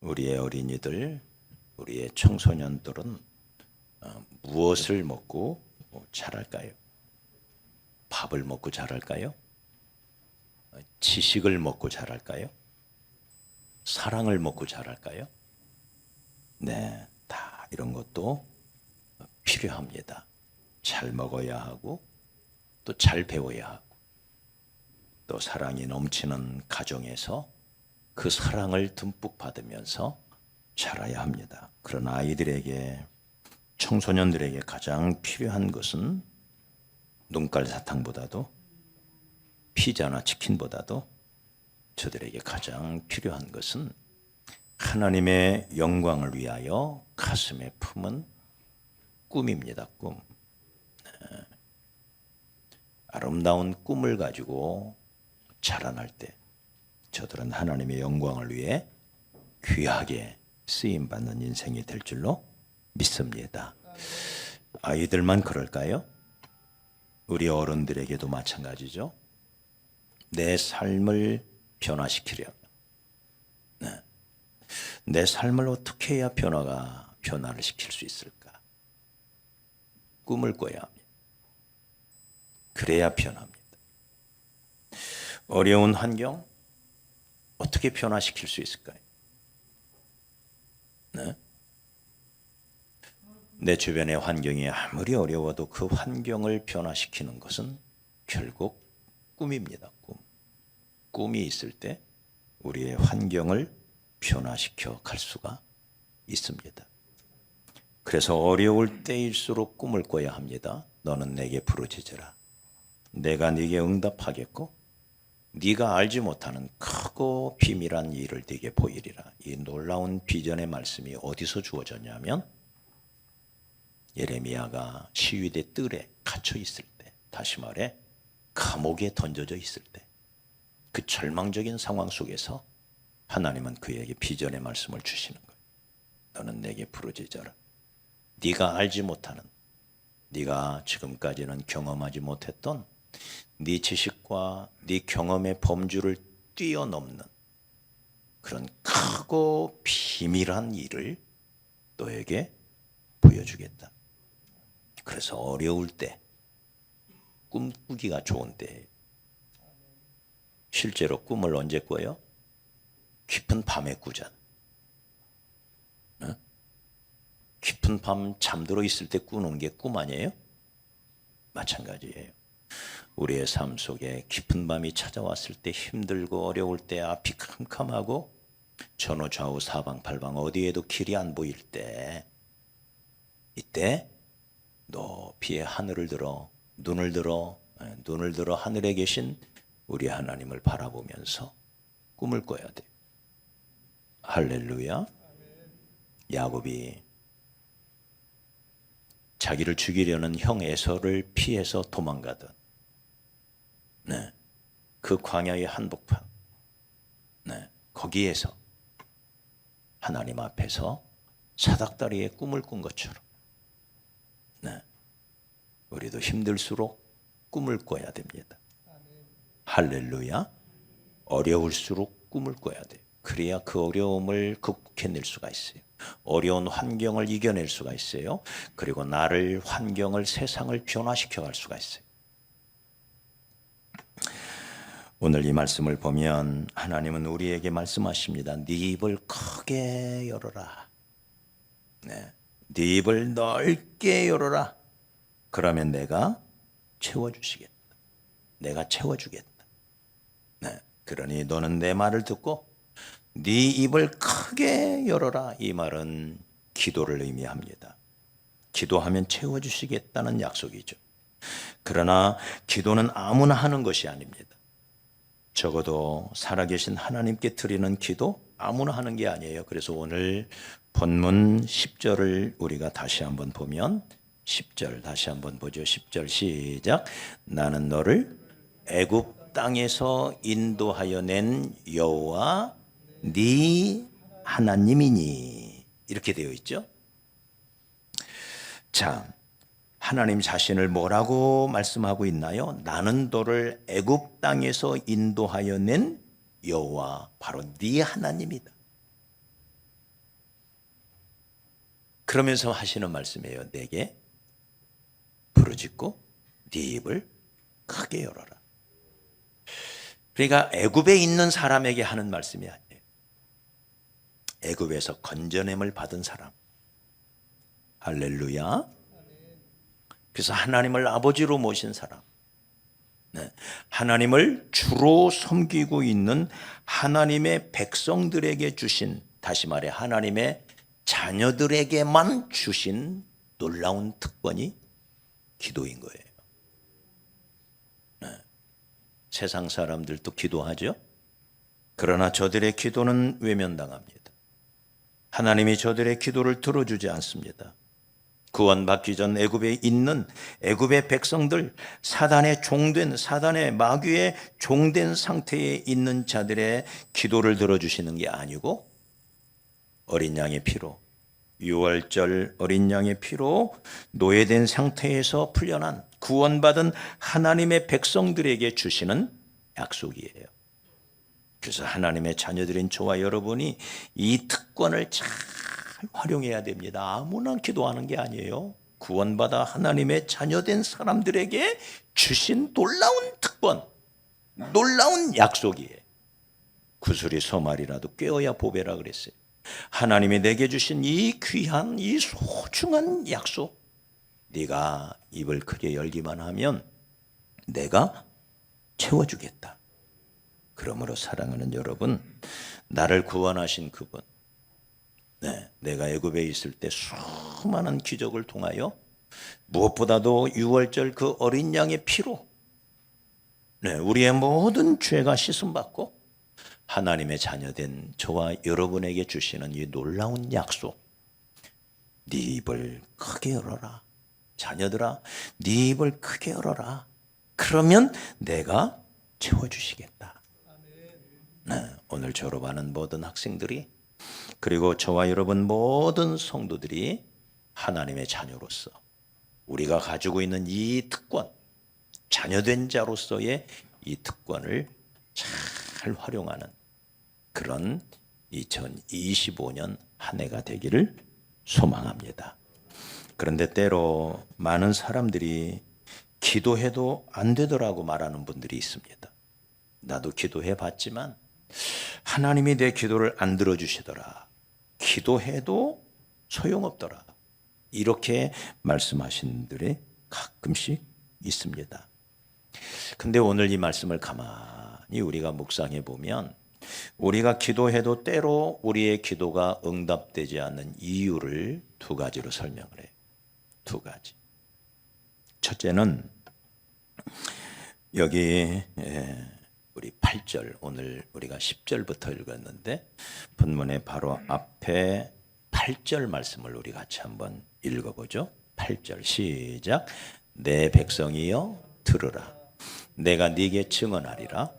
우리의 어린이들, 우리의 청소년들은 무엇을 먹고 자랄까요? 밥을 먹고 자랄까요? 지식을 먹고 자랄까요? 사랑을 먹고 자랄까요? 네, 다 이런 것도 필요합니다. 잘 먹어야 하고 또 잘 배워야 하고 또 사랑이 넘치는 가정에서 그 사랑을 듬뿍 받으면서 자라야 합니다. 그런 아이들에게, 청소년들에게 가장 필요한 것은 눈깔 사탕보다도, 피자나 치킨보다도 저들에게 가장 필요한 것은 하나님의 영광을 위하여 가슴에 품은 꿈입니다. 꿈. 아름다운 꿈을 가지고 자라날 때 저들은 하나님의 영광을 위해 귀하게 쓰임받는 인생이 될 줄로 믿습니다. 아이들만 그럴까요? 우리 어른들에게도 마찬가지죠. 내 삶을 변화시키려. 네. 내 삶을 어떻게 해야 변화를 시킬 수 있을까? 꿈을 꿔야 합니다. 그래야 변합니다. 어려운 환경 어떻게 변화시킬 수 있을까요? 네? 내 주변의 환경이 아무리 어려워도 그 환경을 변화시키는 것은 결국 꿈입니다. 꿈이 있을 때 우리의 환경을 변화시켜 갈 수가 있습니다. 그래서 어려울 때일수록 꿈을 꿔야 합니다. 너는 내게 부르짖으라. 내가 네게 응답하겠고 네가 알지 못하는 크고 비밀한 일을 네게 보이리라. 이 놀라운 비전의 말씀이 어디서 주어졌냐면 예레미야가 시위대 뜰에 갇혀 있을 때, 다시 말해 감옥에 던져져 있을 때, 그 절망적인 상황 속에서 하나님은 그에게 비전의 말씀을 주시는 거예요. 너는 내게 부르짖어라. 네가 알지 못하는, 네가 지금까지는 경험하지 못했던 네 지식과 네 경험의 범주를 뛰어넘는 그런 크고 비밀한 일을 너에게 보여주겠다. 그래서 어려울 때, 꿈꾸기가 좋은 때, 실제로 꿈을 언제 꿔요? 깊은 밤에 꾸잖아. 깊은 밤 잠들어 있을 때 꾸는 게 꿈 아니에요? 마찬가지예요. 우리의 삶 속에 깊은 밤이 찾아왔을 때, 힘들고 어려울 때, 앞이 캄캄하고 전후 좌우 사방 팔방 어디에도 길이 안 보일 때, 이때 높이의 하늘을 들어 눈을 들어 하늘에 계신 우리 하나님을 바라보면서 꿈을 꿔야 돼. 할렐루야. 야곱이 자기를 죽이려는 형 에서를 피해서 도망가던 그 광야의 한복판, 거기에서 하나님 앞에서 사닥다리의 꿈을 꾼 것처럼 우리도 힘들수록 꿈을 꿔야 됩니다. 할렐루야. 어려울수록 꿈을 꿔야 돼요. 그래야 그 어려움을 극복해낼 수가 있어요. 어려운 환경을 이겨낼 수가 있어요. 그리고 나를, 환경을, 세상을 변화시켜 갈 수가 있어요. 오늘 이 말씀을 보면 하나님은 우리에게 말씀하십니다. 네 입을 크게 열어라. 네 입을 넓게 열어라. 그러면 내가 채워주시겠다. 내가 채워주겠다. 그러니 너는 내 말을 듣고 네 입을 크게 열어라. 이 말은 기도를 의미합니다. 기도하면 채워주시겠다는 약속이죠. 그러나 기도는 아무나 하는 것이 아닙니다. 적어도 살아계신 하나님께 드리는 기도 아무나 하는 게 아니에요. 그래서 오늘 본문 10절을 우리가 다시 한번 보면 10절 다시 한번 보죠. 10절 시작. 나는 너를 애굽 땅에서 인도하여 낸 여호와 네 하나님이니. 이렇게 되어 있죠. 자, 하나님 자신을 뭐라고 말씀하고 있나요? 나는 너를 애굽 땅에서 인도하여 낸 여호와, 바로 네 하나님이다. 그러면서 하시는 말씀이에요. 내게 부르짖고 네 입을 크게 열어라. 그러니까 애굽에 있는 사람에게 하는 말씀이 아니에요. 애굽에서 건져냄을 받은 사람. 할렐루야. 그래서 하나님을 아버지로 모신 사람, 하나님을 주로 섬기고 있는 하나님의 백성들에게 주신, 다시 말해 하나님의 자녀들에게만 주신 놀라운 특권이 기도인 거예요. 세상 사람들도 기도하죠. 그러나 저들의 기도는 외면당합니다. 하나님이 저들의 기도를 들어주지 않습니다. 구원받기 전 애굽에 있는 애굽의 백성들, 사단의 종된, 사단의 마귀의 종된 상태에 있는 자들의 기도를 들어주시는 게 아니고 어린 양의 피로, 유월절 어린 양의 피로 노예된 상태에서 풀려난 구원받은 하나님의 백성들에게 주시는 약속이에요. 그래서 하나님의 자녀들인 저와 여러분이 이 특권을 잘 활용해야 됩니다. 아무나 기도하는 게 아니에요. 구원받아 하나님의 자녀된 사람들에게 주신 놀라운 특권, 놀라운 약속이에요. 구슬이 소말이라도 꿰어야 보배라 그랬어요. 하나님이 내게 주신 이 귀한, 이 소중한 약속, 네가 입을 크게 열기만 하면 내가 채워주겠다. 그러므로 사랑하는 여러분, 나를 구원하신 그분, 내가 애굽에 있을 때 수많은 기적을 통하여 무엇보다도 유월절 그 어린 양의 피로 우리의 모든 죄가 씻음받고 하나님의 자녀된 저와 여러분에게 주시는 이 놀라운 약속, 네 입을 크게 열어라. 자녀들아, 네 입을 크게 열어라. 그러면 내가 채워주시겠다. 오늘 졸업하는 모든 학생들이, 그리고 저와 여러분 모든 성도들이 하나님의 자녀로서 우리가 가지고 있는 이 특권, 자녀된 자로서의 이 특권을 잘 활용하는 그런 2025년 한 해가 되기를 소망합니다. 그런데 때로 많은 사람들이 기도해도 안 되더라고 말하는 분들이 있습니다. 나도 기도해 봤지만 하나님이 내 기도를 안 들어주시더라. 기도해도 소용없더라. 이렇게 말씀하시는 분들이 가끔씩 있습니다. 근데 오늘 이 말씀을 가만히 우리가 묵상해 보면 우리가 기도해도 때로 우리의 기도가 응답되지 않는 이유를 두 가지로 설명을 해요. 두 가지. 첫째는 여기 우리 8절, 오늘 우리가 10절부터 읽었는데 본문의 바로 앞에 8절 말씀을 우리 같이 한번 읽어보죠. 8절 시작. 내 백성이여 들으라. 내가 네게 증언하리라.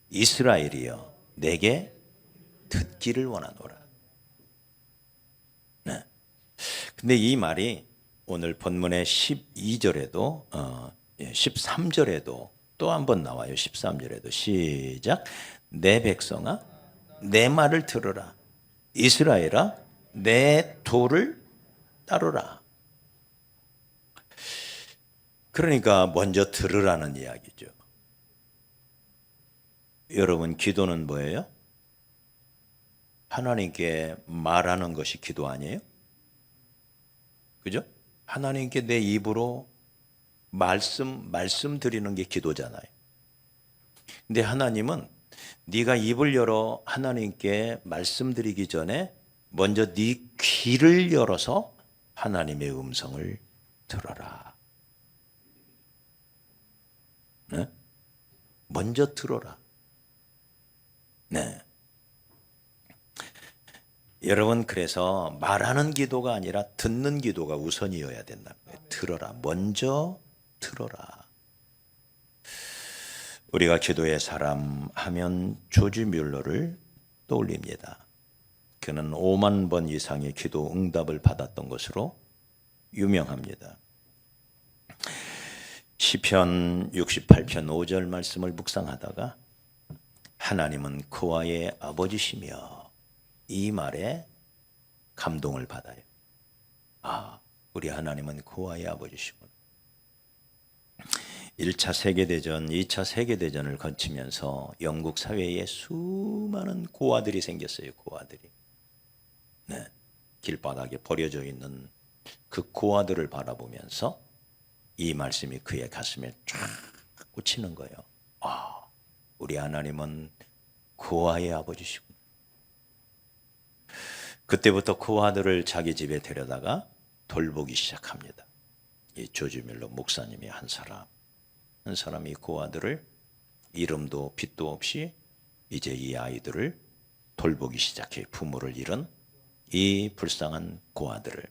이스라엘이여 내게 듣기를 원하노라. 근데 이 말이 오늘 본문의 12절에도 13절에도 또 한 번 나와요. 13절에도 시작. 내 백성아 내 말을 들으라. 이스라엘아 내 도를 따르라. 그러니까 먼저 들으라는 이야기죠. 여러분, 기도는 뭐예요? 하나님께 말하는 것이 기도 아니에요? 그죠? 하나님께 내 입으로 말씀드리는 게 기도잖아요. 근데 하나님은 네가 입을 열어 하나님께 말씀드리기 전에 먼저 네 귀를 열어서 하나님의 음성을 들어라. 네? 먼저 들어라. 네. 여러분, 그래서 말하는 기도가 아니라 듣는 기도가 우선이어야 된다는 거예요. 들어라. 먼저 들어라. 우리가 기도의 사람 하면 조지 뮬러를 떠올립니다. 그는 5만 번 이상의 기도 응답을 받았던 것으로 유명합니다. 시편 68편 5절 말씀을 묵상하다가 하나님은 그와의 아버지시며 이 말에 감동을 받아요. 우리 하나님은 고아의 아버지시구나. 1차 세계대전, 2차 세계대전을 거치면서 영국 사회에 수많은 고아들이 생겼어요. 고아들이. 네. 길바닥에 버려져 있는 그 고아들을 바라보면서 이 말씀이 그의 가슴에 쫙 꽂히는 거예요. 우리 하나님은 고아의 아버지시구나. 그때부터 고아들을 자기 집에 데려다가 돌보기 시작합니다. 이 조지 밀러 목사님이 한 사람이 고아들을 이름도 빛도 없이 이제 이 아이들을 돌보기 시작해. 부모를 잃은 이 불쌍한 고아들을.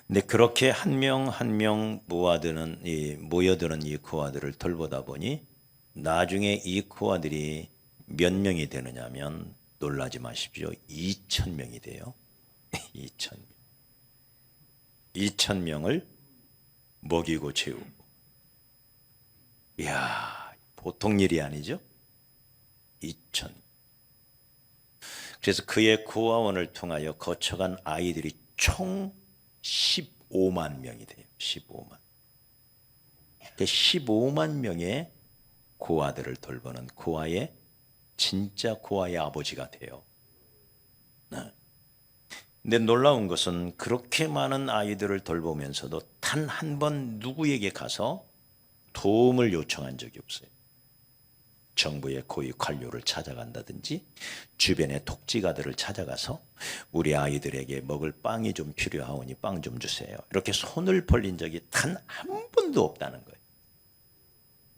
근데 그렇게 한 명 한 명 모여드는 이 고아들을 돌보다 보니 나중에 이 고아들이 몇 명이 되느냐면, 놀라지 마십시오, 2,000명이 돼요. 2,000명. 2,000명을 먹이고 채우고. 이야, 보통 일이 아니죠. 2,000. 그래서 그의 고아원을 통하여 거쳐간 아이들이 총 15만 명이 돼요. 15만. 15만 명의 고아들을 돌보는 진짜 고아의 아버지가 돼요. 근데 놀라운 것은 그렇게 많은 아이들을 돌보면서도 단 한 번 누구에게 가서 도움을 요청한 적이 없어요. 정부의 고위 관료를 찾아간다든지 주변의 독지가들을 찾아가서 우리 아이들에게 먹을 빵이 좀 필요하오니 빵 좀 주세요, 이렇게 손을 벌린 적이 단 한 번도 없다는 거예요.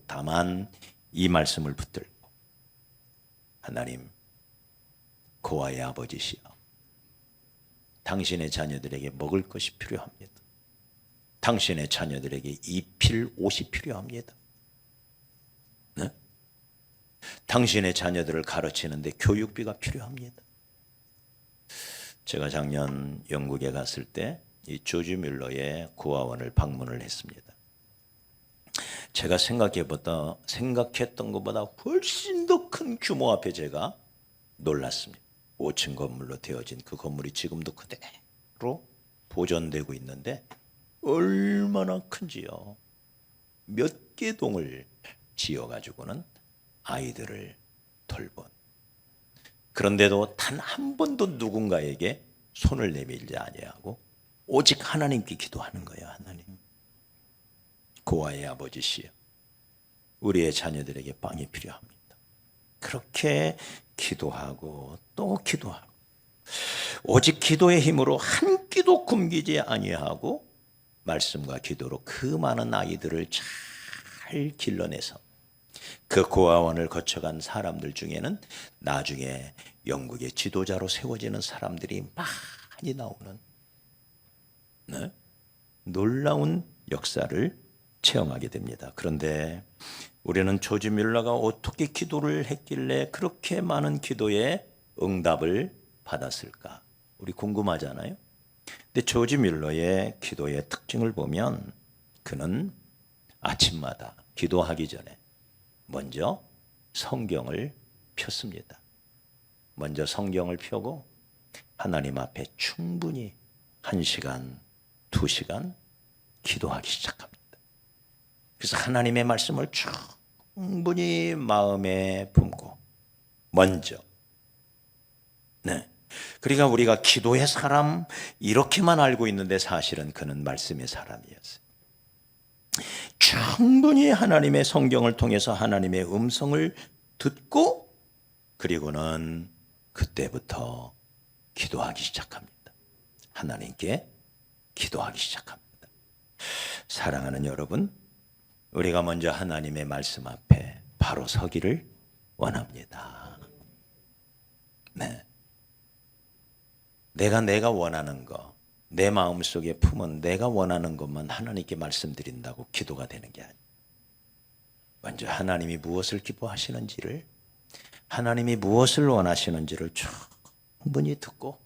다만 이 말씀을 붙들고, 하나님, 고아의 아버지시여, 당신의 자녀들에게 먹을 것이 필요합니다. 당신의 자녀들에게 입힐 옷이 필요합니다. 네? 당신의 자녀들을 가르치는데 교육비가 필요합니다. 제가 작년 영국에 갔을 때 이 조지 밀러의 고아원을 방문을 했습니다. 제가 생각했던 것보다 훨씬 더 큰 규모 앞에 제가 놀랐습니다. 5층 건물로 되어진 그 건물이 지금도 그대로 보존되고 있는데 얼마나 큰지요. 몇 개 동을 지어가지고는 아이들을 돌본. 그런데도 단 한 번도 누군가에게 손을 내밀지 아니하고 오직 하나님께 기도하는 거예요. 하나님, 고아의 아버지시여, 우리의 자녀들에게 빵이 필요합니다. 그렇게 기도하고 또 기도하고, 오직 기도의 힘으로 한 끼도 굶기지 아니하고 말씀과 기도로 그 많은 아이들을 잘 길러내서 그 고아원을 거쳐간 사람들 중에는 나중에 영국의 지도자로 세워지는 사람들이 많이 나오는, 네? 놀라운 역사를 체험하게 됩니다. 그런데 우리는 조지 밀러가 어떻게 기도를 했길래 그렇게 많은 기도에 응답을 받았을까? 우리 궁금하잖아요. 근데 조지 밀러의 기도의 특징을 보면 그는 아침마다 기도하기 전에 먼저 성경을 폈습니다. 먼저 성경을 펴고 하나님 앞에 충분히 1시간, 2시간 기도하기 시작합니다. 그래서 하나님의 말씀을 충분히 마음에 품고 먼저, 네. 그러니까 우리가 기도의 사람 이렇게만 알고 있는데 사실은 그는 말씀의 사람이었어요. 충분히 하나님의 성경을 통해서 하나님의 음성을 듣고 그리고는 그때부터 기도하기 시작합니다. 하나님께 기도하기 시작합니다. 사랑하는 여러분, 우리가 먼저 하나님의 말씀 앞에 바로 서기를 원합니다. 네. 내가 원하는 거, 내 마음속에 품은 내가 원하는 것만 하나님께 말씀드린다고 기도가 되는 게 아니에요. 먼저 하나님이 무엇을 기뻐하시는지를, 하나님이 무엇을 원하시는지를 충분히 듣고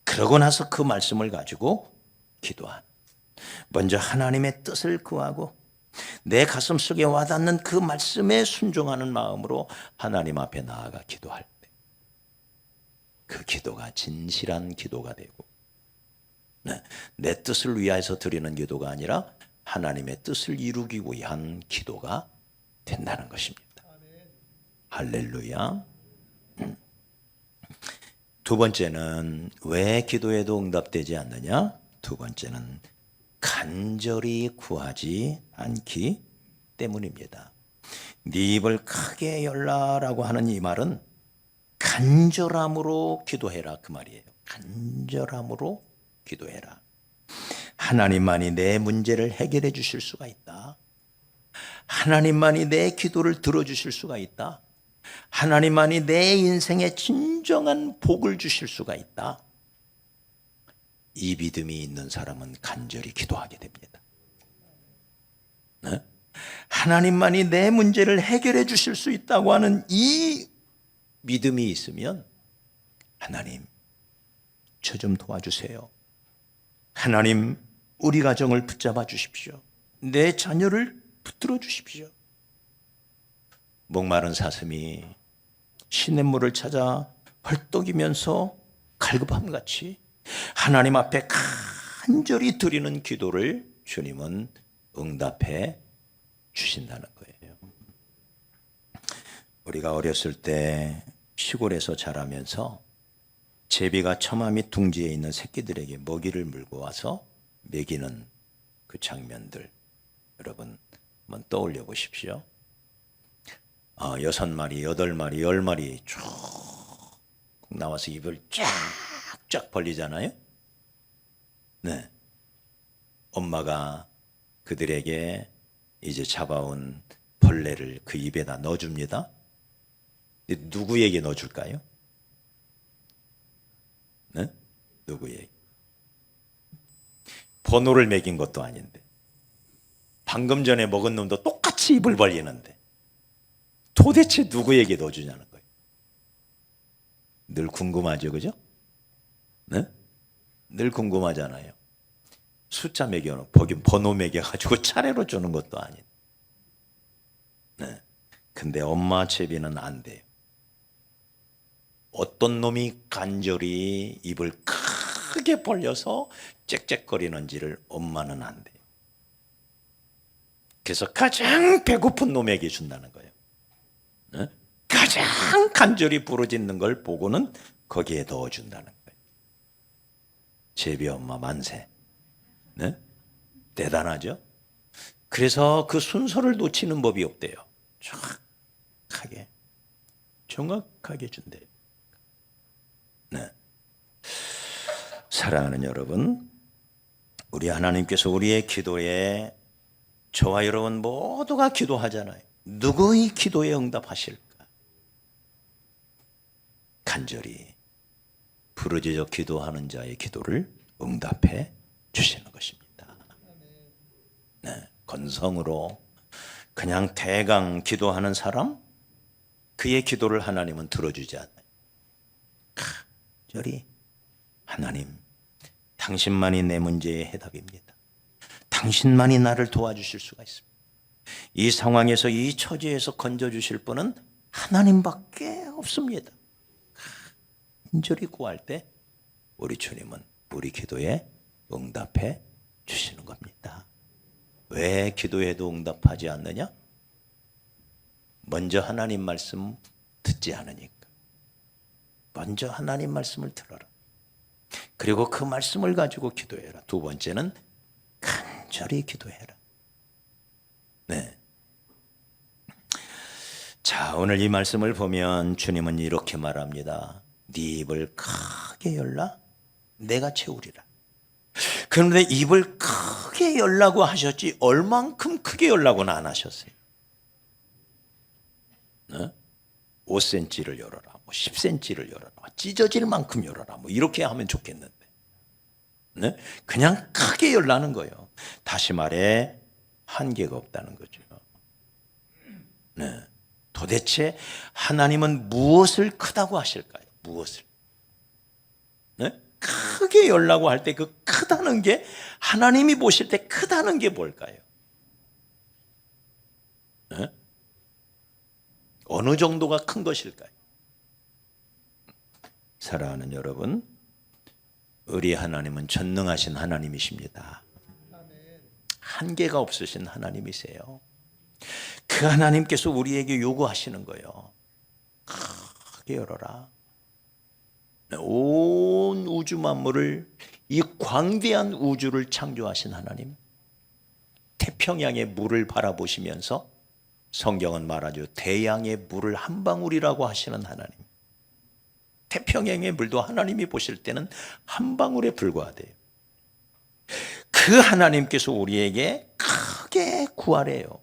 그러고 나서 그 말씀을 가지고 기도하는, 먼저 하나님의 뜻을 구하고 내 가슴 속에 와닿는 그 말씀에 순종하는 마음으로 하나님 앞에 나아가 기도할 때 그 기도가 진실한 기도가 되고 네, 내 뜻을 위하여서 드리는 기도가 아니라 하나님의 뜻을 이루기 위한 기도가 된다는 것입니다. 할렐루야. 두 번째는 왜 기도해도 응답되지 않느냐? 두 번째는 간절히 구하지 않기 때문입니다. 네 입을 크게 열라라고 하는 이 말은 간절함으로 기도해라 그 말이에요. 간절함으로 기도해라. 하나님만이 내 문제를 해결해 주실 수가 있다. 하나님만이 내 기도를 들어주실 수가 있다. 하나님만이 내 인생에 진정한 복을 주실 수가 있다. 이 믿음이 있는 사람은 간절히 기도하게 됩니다. 네? 하나님만이 내 문제를 해결해 주실 수 있다고 하는 이 믿음이 있으면 하나님, 저 좀 도와주세요. 하나님, 우리 가정을 붙잡아 주십시오. 내 자녀를 붙들어 주십시오. 목마른 사슴이 시냇물을 찾아 헐떡이면서 갈급함같이 하나님 앞에 간절히 드리는 기도를 주님은 응답해 주신다는 거예요. 우리가 어렸을 때 시골에서 자라면서 제비가 처마 및 둥지에 있는 새끼들에게 먹이를 물고 와서 먹이는 그 장면들 여러분 한번 떠올려 보십시오. 6마리, 8마리, 10마리 쭉 나와서 입을 쫙쫙 벌리잖아요. 네. 엄마가 그들에게 이제 잡아온 벌레를 그 입에다 넣어줍니다. 누구에게 넣어줄까요? 네? 누구에게? 번호를 매긴 것도 아닌데 방금 전에 먹은 놈도 똑같이 입을 벌리는데 도대체 누구에게 넣어주냐는 거예요. 늘 궁금하죠, 그죠? 네? 늘 궁금하잖아요. 숫자 매겨놓고 번호 매겨가지고 차례로 주는 것도 아닌데. 네. 근데 엄마 제비는 안 돼요. 어떤 놈이 간절히 입을 크게 벌려서 짹짹거리는지를 엄마는 안 돼요. 그래서 가장 배고픈 놈에게 준다는 거예요. 네? 가장 간절히 부르짖는 걸 보고는 거기에 넣어준다는 거예요. 제비 엄마 만세. 네? 대단하죠? 그래서 그 순서를 놓치는 법이 없대요. 정확하게 준대요. 네. 사랑하는 여러분, 우리 하나님께서 우리의 기도에 저와 여러분 모두가 기도하잖아요. 누구의 기도에 응답하실까? 간절히 부르짖어 기도하는 자의 기도를 응답해 주시는 것입니다. 네, 건성으로 그냥 대강 기도하는 사람, 그의 기도를 하나님은 들어주지 않아요. 간절히 하나님, 당신만이 내 문제의 해답입니다. 당신만이 나를 도와주실 수가 있습니다. 이 상황에서 이 처지에서 건져주실 분은 하나님밖에 없습니다. 간절히 구할 때 우리 주님은 우리 기도에 응답해 주시는 겁니다. 왜 기도해도 응답하지 않느냐? 먼저 하나님 말씀 듣지 않으니까. 먼저 하나님 말씀을 들어라. 그리고 그 말씀을 가지고 기도해라. 두 번째는 간절히 기도해라. 네. 자, 오늘 이 말씀을 보면 주님은 이렇게 말합니다. 네 입을 크게 열라 내가 채우리라. 그런데 입을 크게 열라고 하셨지 얼만큼 크게 열라고는 안 하셨어요. 네? 5cm를 열어라, 뭐 10cm를 열어라, 찢어질 만큼 열어라, 뭐 이렇게 하면 좋겠는데, 네? 그냥 크게 열라는 거예요. 다시 말해 한계가 없다는 거죠. 네. 도대체 하나님은 무엇을 크다고 하실까요? 무엇을? 네? 크게 열라고 할 때 그 크다는 게 하나님이 보실 때 크다는 게 뭘까요? 네? 어느 정도가 큰 것일까요? 사랑하는 여러분, 우리 하나님은 전능하신 하나님이십니다. 한계가 없으신 하나님이세요. 그 하나님께서 우리에게 요구하시는 거예요. 크게 열어라. 온 우주 만물을, 이 광대한 우주를 창조하신 하나님, 태평양의 물을 바라보시면서 성경은 말하죠. 대양의 물을 한 방울이라고 하시는 하나님. 태평양의 물도 하나님이 보실 때는 한 방울에 불과하대요. 그 하나님께서 우리에게 크게 구하래요.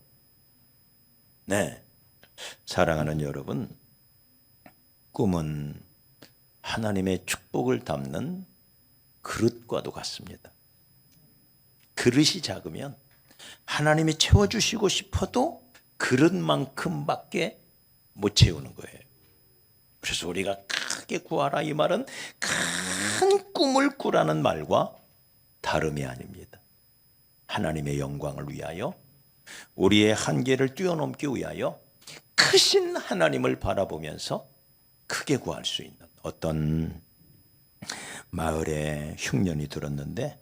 네, 사랑하는 여러분, 꿈은 하나님의 축복을 담는 그릇과도 같습니다. 그릇이 작으면 하나님이 채워주시고 싶어도 그릇만큼밖에 못 채우는 거예요. 그래서 우리가 크게 구하라, 이 말은 큰 꿈을 꾸라는 말과 다름이 아닙니다. 하나님의 영광을 위하여, 우리의 한계를 뛰어넘기 위하여 크신 하나님을 바라보면서 크게 구할 수 있는, 어떤 마을에 흉년이 들었는데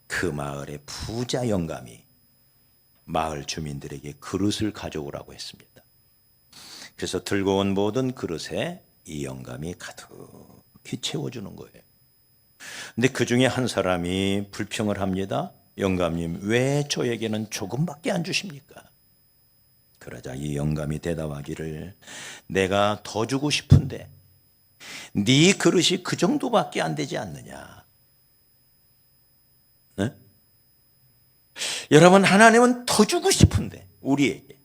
그 마을의 부자 영감이 마을 주민들에게 그릇을 가져오라고 했습니다. 그래서 들고 온 모든 그릇에 이 영감이 가득히 채워주는 거예요. 근데 그 중에 한 사람이 불평을 합니다. 영감님, 왜 저에게는 조금밖에 안 주십니까? 그러자 이 영감이 대답하기를, 내가 더 주고 싶은데 네 그릇이 그 정도밖에 안 되지 않느냐. 네? 여러분, 하나님은 더 주고 싶은데, 우리에게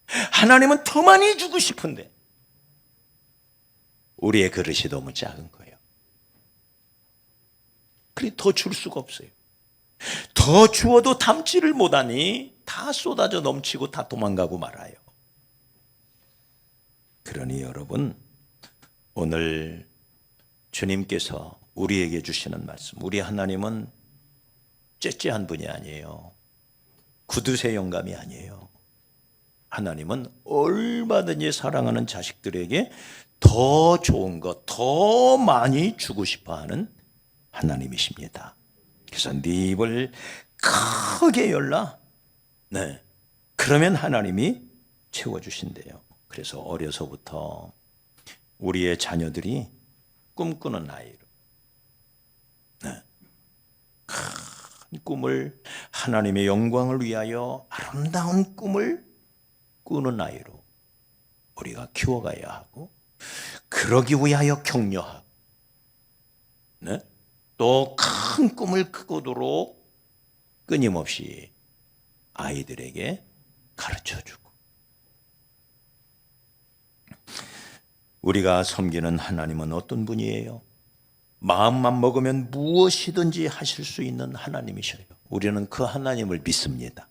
하나님은 더 많이 주고 싶은데 우리의 그릇이 너무 작은 거예요. 그래, 더 줄 수가 없어요. 더 주어도 담지를 못하니 다 쏟아져 넘치고 다 도망가고 말아요. 그러니 여러분, 오늘 주님께서 우리에게 주시는 말씀, 우리 하나님은 째째한 분이 아니에요. 구두쇠 영감이 아니에요. 하나님은 얼마든지 사랑하는 자식들에게 더 좋은 것, 더 많이 주고 싶어하는 하나님이십니다. 그래서 네 입을 크게 열라. 네, 그러면 하나님이 채워주신대요. 그래서 어려서부터 우리의 자녀들이 꿈꾸는 아이로, 네, 큰 꿈을, 하나님의 영광을 위하여 아름다운 꿈을 꾸는 아이로 우리가 키워가야 하고, 그러기 위하여 격려하고, 네? 또 큰 꿈을 꾸도록 끊임없이 아이들에게 가르쳐주고, 우리가 섬기는 하나님은 어떤 분이에요? 마음만 먹으면 무엇이든지 하실 수 있는 하나님이셔요. 우리는 그 하나님을 믿습니다.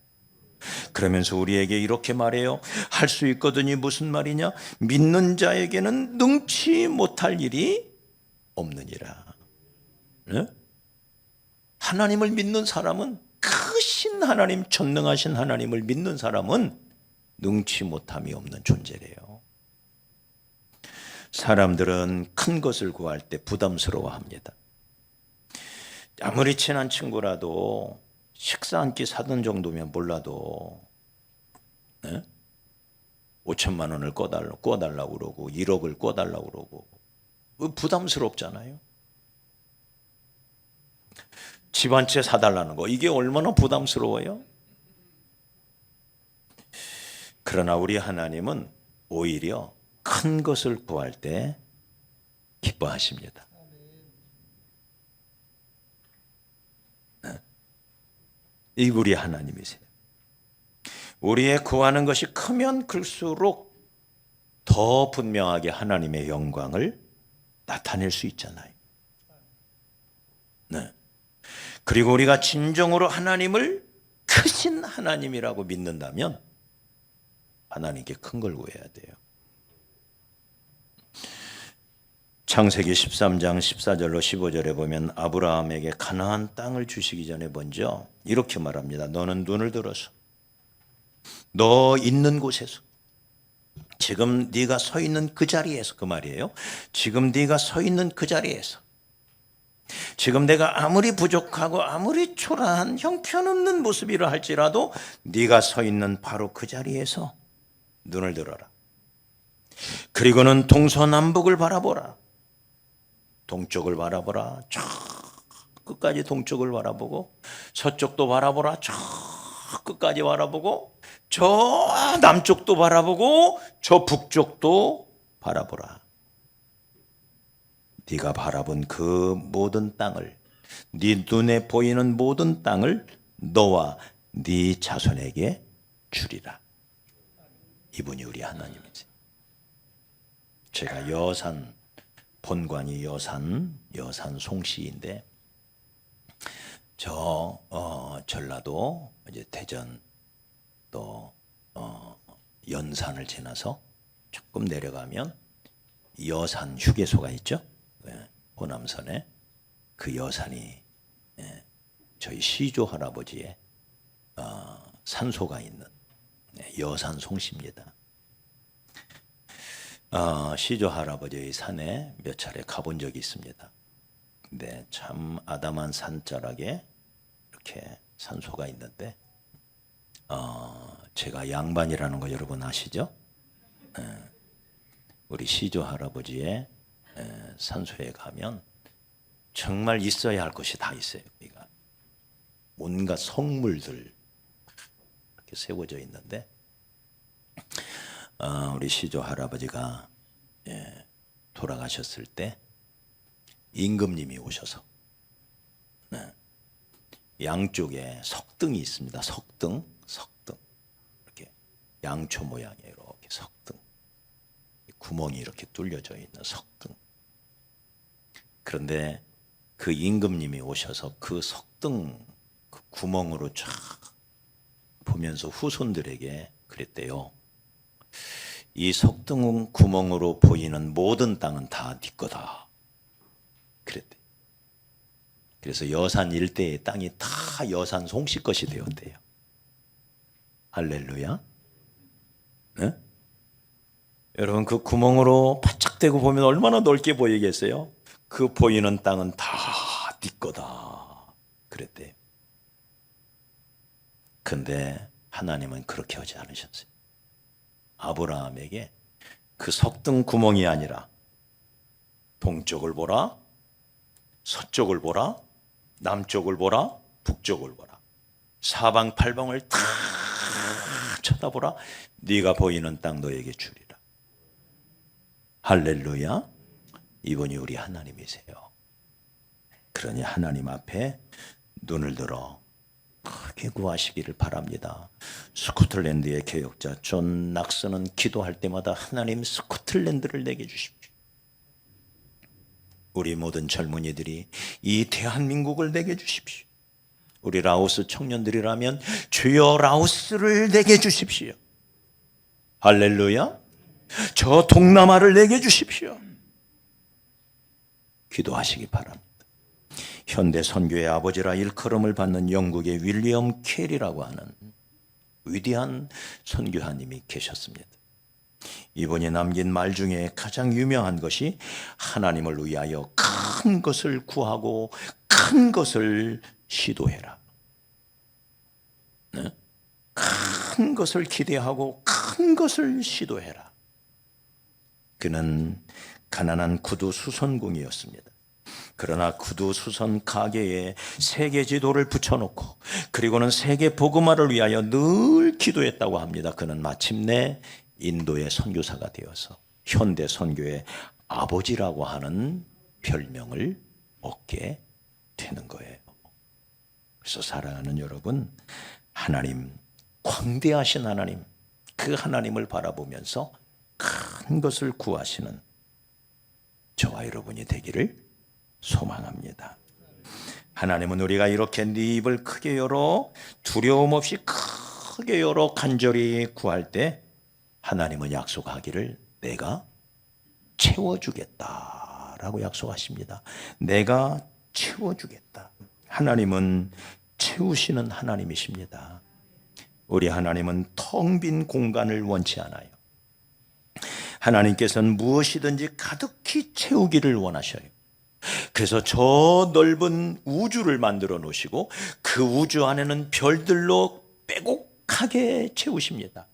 그러면서 우리에게 이렇게 말해요. 할 수 있거든이 무슨 말이냐? 믿는 자에게는 능치 못할 일이 없느니라. 네? 하나님을 믿는 사람은, 크신 하나님, 전능하신 하나님을 믿는 사람은 능치 못함이 없는 존재래요. 사람들은 큰 것을 구할 때 부담스러워합니다. 아무리 친한 친구라도 식사 한 끼 사든 정도면 몰라도, 네? 5천만 원을 꿔달라고 그러고 1억을 꿔달라고 그러고 부담스럽잖아요. 집 한 채 사달라는 거, 이게 얼마나 부담스러워요? 그러나 우리 하나님은 오히려 큰 것을 구할 때 기뻐하십니다. 이 우리 하나님이세요. 우리의 구하는 것이 크면 클수록 더 분명하게 하나님의 영광을 나타낼 수 있잖아요. 네. 그리고 우리가 진정으로 하나님을 크신 하나님이라고 믿는다면 하나님께 큰 걸 구해야 돼요. 창세기 13장 14절로 15절에 보면 아브라함에게 가나안 땅을 주시기 전에 먼저 이렇게 말합니다. 너는 눈을 들어서 너 있는 곳에서, 지금 네가 서 있는 그 자리에서, 그 말이에요. 지금 네가 서 있는 그 자리에서 지금 내가 아무리 부족하고 아무리 초라한 형편없는 모습이라 할지라도 네가 서 있는 바로 그 자리에서 눈을 들어라. 그리고는 동서남북을 바라보라. 동쪽을 바라보라. 저 끝까지 동쪽을 바라보고, 서쪽도 바라보라. 저 끝까지 바라보고, 저 남쪽도 바라보고, 저 북쪽도 바라보라. 네가 바라본 그 모든 땅을, 네 눈에 보이는 모든 땅을 너와 네 자손에게 주리라. 이분이 우리 하나님이지. 제가 여산, 본관이 여산 송시인데, 전라도 이제 대전 또 연산을 지나서 조금 내려가면 여산 휴게소가 있죠. 호남선에 그 여산이 저희 시조 할아버지의 산소가 있는 여산 송시입니다. 시조 할아버지의 산에 몇 차례 가본 적이 있습니다. 근데 참 아담한 산자락에 이렇게 산소가 있는데, 제가 양반이라는 거 여러분 아시죠? 우리 시조 할아버지의 산소에 가면 정말 있어야 할 것이 다 있어요. 우리가 온갖 성물들 이렇게 세워져 있는데, 우리 시조 할아버지가 돌아가셨을 때 임금님이 오셔서 양쪽에 석등이 있습니다. 석등 이렇게 양초 모양의 이렇게 석등, 구멍이 이렇게 뚫려져 있는 석등. 그런데 그 임금님이 오셔서 그 석등 그 구멍으로 쫙 보면서 후손들에게 그랬대요. 이 석등 구멍으로 보이는 모든 땅은 다 네 거다. 그랬대. 그래서 여산 일대의 땅이 다 여산 송씨 것이 되었대요. 할렐루야. 네? 여러분, 그 구멍으로 바짝 대고 보면 얼마나 넓게 보이겠어요? 그 보이는 땅은 다 네 거다. 그랬대요. 근데 하나님은 그렇게 하지 않으셨어요. 아브라함에게 그 석등 구멍이 아니라 동쪽을 보라, 서쪽을 보라, 남쪽을 보라, 북쪽을 보라, 사방팔방을 다 쳐다보라. 네가 보이는 땅 너에게 주리라. 할렐루야. 이분이 우리 하나님이세요. 그러니 하나님 앞에 눈을 들어 크게 구하시기를 바랍니다. 스코틀랜드의 개혁자 존 낙슨은 기도할 때마다 하나님 스코틀랜드를 내게 주십시오. 우리 모든 젊은이들이 이 대한민국을 내게 주십시오. 우리 라오스 청년들이라면 주여 라오스를 내게 주십시오. 할렐루야. 저 동남아를 내게 주십시오. 기도하시기 바랍니다. 현대 선교의 아버지라 일컬음을 받는 영국의 윌리엄 캐리라고 하는 위대한 선교사님이 계셨습니다. 이분이 남긴 말 중에 가장 유명한 것이 하나님을 위하여 큰 것을 구하고 큰 것을 시도해라. 네? 큰 것을 기대하고 큰 것을 시도해라. 그는 가난한 구두 수선공이었습니다. 그러나 구두 수선 가게에 세계 지도를 붙여놓고 그리고는 세계 복음화를 위하여 늘 기도했다고 합니다. 그는 마침내 인도의 선교사가 되어서 현대 선교의 아버지라고 하는 별명을 얻게 되는 거예요. 그래서 사랑하는 여러분, 하나님, 광대하신 하나님, 그 하나님을 바라보면서 큰 것을 구하시는 저와 여러분이 되기를 소망합니다. 하나님은 우리가 이렇게 네 입을 크게 열어 두려움 없이 크게 열어 간절히 구할 때 하나님은 약속하기를 내가 채워주겠다라고 약속하십니다. 내가 채워주겠다. 하나님은 채우시는 하나님이십니다. 우리 하나님은 텅 빈 공간을 원치 않아요. 하나님께서는 무엇이든지 가득히 채우기를 원하셔요. 그래서 저 넓은 우주를 만들어 놓으시고 그 우주 안에는 별들로 빼곡하게 채우십니다.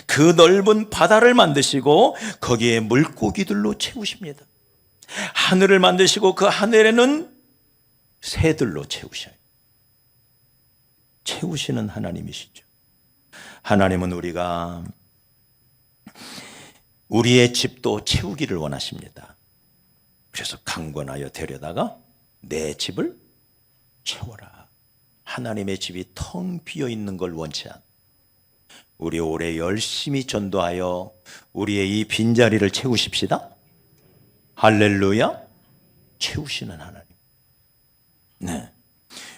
그 넓은 바다를 만드시고 거기에 물고기들로 채우십니다. 하늘을 만드시고 그 하늘에는 새들로 채우셔요. 채우시는 하나님이시죠. 하나님은 우리의 집도 채우기를 원하십니다. 그래서 강권하여 데려다가 내 집을 채워라. 하나님의 집이 텅 비어 있는 걸 원치 않아. 우리 올해 열심히 전도하여 우리의 이 빈자리를 채우십시다. 할렐루야. 채우시는 하나님. 네.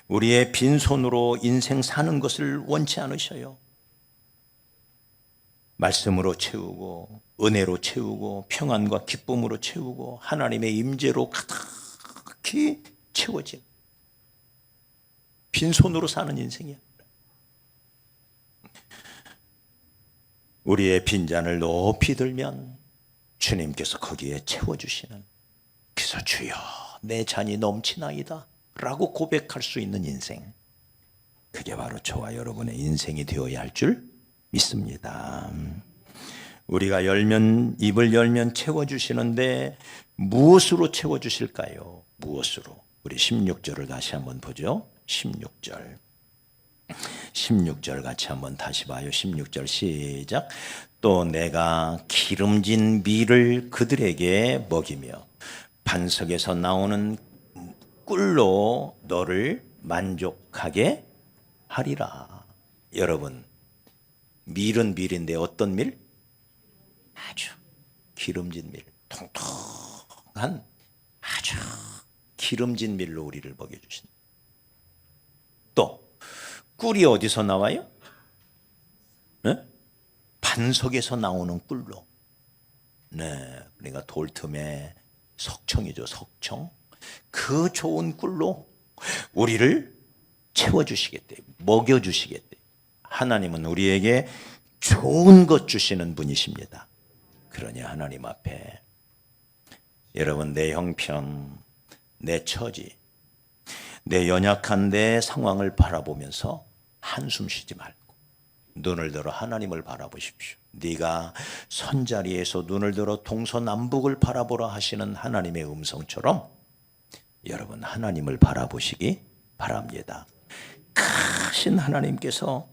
우리의 빈손으로 인생 사는 것을 원치 않으셔요. 말씀으로 채우고 은혜로 채우고 평안과 기쁨으로 채우고 하나님의 임재로 가득히 채워진 빈손으로 사는 인생이야. 우리의 빈잔을 높이 들면 주님께서 거기에 채워주시는, 그래서 주여 내 잔이 넘치나이다 라고 고백할 수 있는 인생, 그게 바로 저와 여러분의 인생이 되어야 할 줄 믿습니다. 우리가 입을 열면 채워주시는데 무엇으로 채워주실까요? 무엇으로? 우리 16절을 다시 한번 보죠. 16절 같이 한번 다시 봐요. 16절 시작. 또 내가 기름진 밀을 그들에게 먹이며 반석에서 나오는 꿀로 너를 만족하게 하리라. 여러분, 밀은 밀인데 어떤 밀? 아주 기름진 밀, 통통한 아주 기름진 밀로 우리를 먹여주신다. 또 꿀이 어디서 나와요? 네? 반석에서 나오는 꿀로. 네, 그러니까 돌틈에 석청이죠, 석청. 그 좋은 꿀로 우리를 채워주시겠대, 먹여주시겠대. 하나님은 우리에게 좋은 것 주시는 분이십니다. 그러니 하나님 앞에 여러분, 내 형편, 내 처지, 내 연약한 내 상황을 바라보면서 한숨 쉬지 말고 눈을 들어 하나님을 바라보십시오. 네가 선자리에서 눈을 들어 동서남북을 바라보라 하시는 하나님의 음성처럼 여러분 하나님을 바라보시기 바랍니다. 크신 하나님께서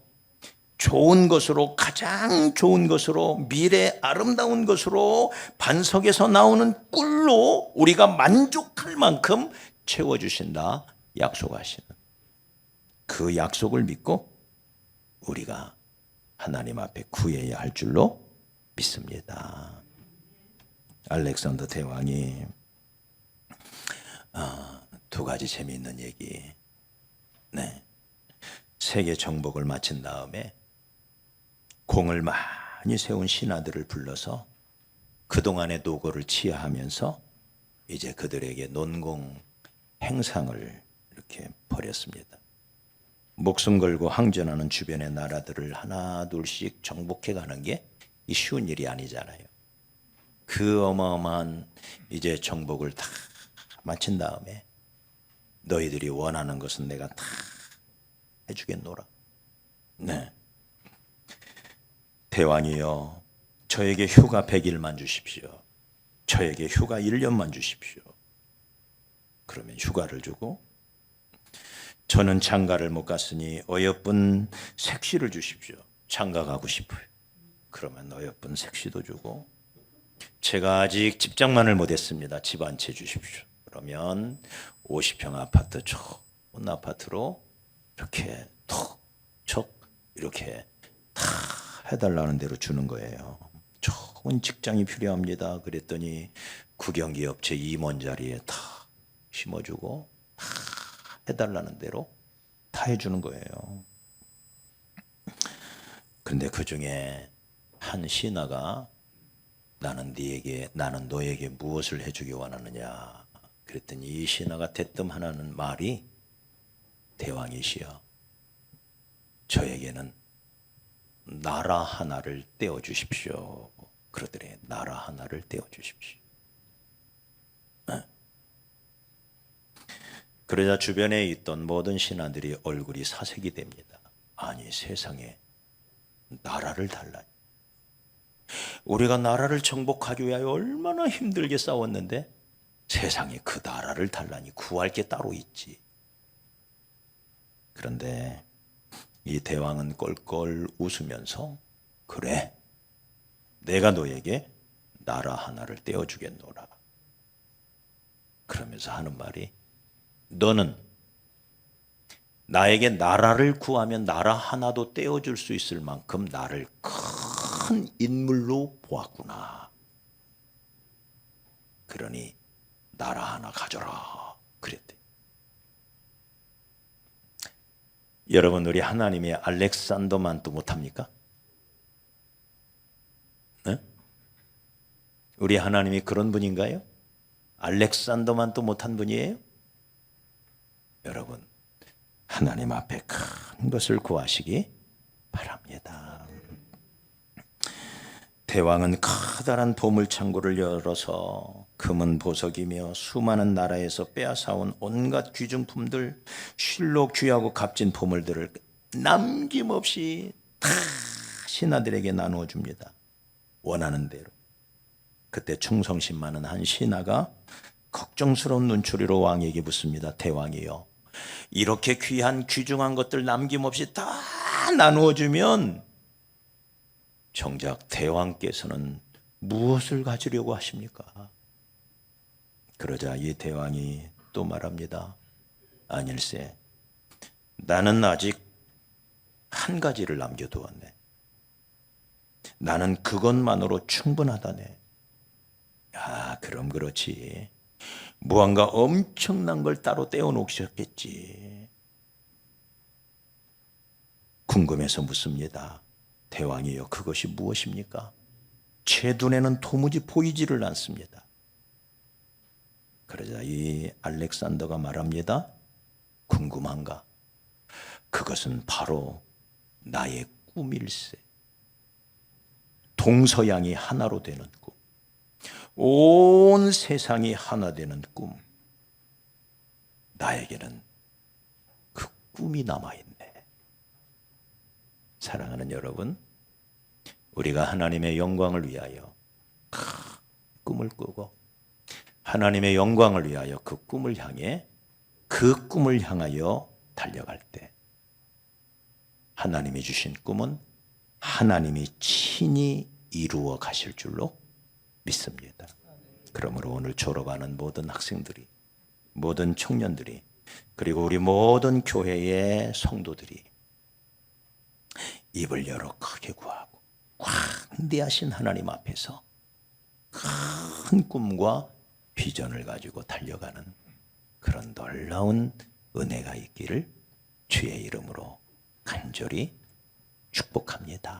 좋은 것으로, 가장 좋은 것으로, 미래 아름다운 것으로, 반석에서 나오는 꿀로 우리가 만족할 만큼 채워주신다 약속하시는 그 약속을 믿고 우리가 하나님 앞에 구해야 할 줄로 믿습니다. 알렉산더 대왕이 두 가지 재미있는 얘기. 네. 세계 정복을 마친 다음에 공을 많이 세운 신하들을 불러서 그동안의 노고를 치하하면서 이제 그들에게 논공 행상을 이렇게 벌였습니다. 목숨 걸고 항전하는 주변의 나라들을 하나 둘씩 정복해 가는 게 쉬운 일이 아니잖아요. 그 어마어마한 이제 정복을 다 마친 다음에 너희들이 원하는 것은 내가 다 해주겠노라. 네. 대왕이여, 저에게 휴가 100일만 주십시오. 저에게 휴가 1년만 주십시오. 그러면 휴가를 주고, 저는 장가를 못 갔으니 어여쁜 색시를 주십시오. 장가 가고 싶어요. 그러면 어여쁜 색시도 주고, 제가 아직 집장만을 못했습니다. 집 한 채 주십시오. 그러면 50평 아파트, 좋은 아파트로 이렇게 톡 이렇게 다 해달라는 대로 주는 거예요. 좋은 직장이 필요합니다. 그랬더니 구경기 업체 임원 자리에 다 심어주고 다 해달라는 대로 다 해주는 거예요. 근데 그 중에 한 신하가 나는 너에게 무엇을 해주기 원하느냐 그랬더니 이 신하가 대뜸 하는 말이, 대왕이시여, 저에게는 나라 하나를 떼어주십시오. 그러더래. 나라 하나를 떼어주십시오. 그러자 주변에 있던 모든 신하들이 얼굴이 사색이 됩니다. 아니 세상에 나라를 달라니. 우리가 나라를 정복하기 위하여 얼마나 힘들게 싸웠는데 세상에 그 나라를 달라니 구할 게 따로 있지. 그런데 이 대왕은 껄껄 웃으면서 그래 내가 너에게 나라 하나를 떼어주겠노라. 그러면서 하는 말이 너는 나에게 나라를 구하면 나라 하나도 떼어줄 수 있을 만큼 나를 큰 인물로 보았구나. 그러니 나라 하나 가져라 그랬대. 여러분 우리 하나님이 알렉산더만도 못합니까? 네? 우리 하나님이 그런 분인가요? 알렉산더만도 못한 분이에요? 여러분 하나님 앞에 큰 것을 구하시기 바랍니다. 대왕은 커다란 보물창고를 열어서 금은 보석이며 수많은 나라에서 빼앗아온 온갖 귀중품들, 실로 귀하고 값진 보물들을 남김없이 다 신하들에게 나누어 줍니다. 원하는 대로. 그때 충성심 많은 한 신하가 걱정스러운 눈초리로 왕에게 묻습니다. 대왕이여, 이렇게 귀한 귀중한 것들 남김없이 다 나누어 주면 정작 대왕께서는 무엇을 가지려고 하십니까? 그러자 이 대왕이 또 말합니다. 아닐세, 나는 아직 한 가지를 남겨두었네. 나는 그것만으로 충분하다네. 야, 그럼 그렇지. 무언가 엄청난 걸 따로 떼어놓으셨겠지. 궁금해서 묻습니다. 대왕이여, 그것이 무엇입니까? 제 눈에는 도무지 보이지를 않습니다. 그러자 이 알렉산더가 말합니다. 궁금한가? 그것은 바로 나의 꿈일세. 동서양이 하나로 되는 꿈. 온 세상이 하나 되는 꿈. 나에게는 그 꿈이 남아있네. 사랑하는 여러분, 우리가 하나님의 영광을 위하여 큰 꿈을 꾸고 하나님의 영광을 위하여 그 꿈을 향하여 달려갈 때 하나님이 주신 꿈은 하나님이 친히 이루어 가실 줄로 믿습니다. 그러므로 오늘 졸업하는 모든 학생들이, 모든 청년들이, 그리고 우리 모든 교회의 성도들이 입을 열어 크게 구하고 광대하신 하나님 앞에서 큰 꿈과 비전을 가지고 달려가는 그런 놀라운 은혜가 있기를 주의 이름으로 간절히 축복합니다.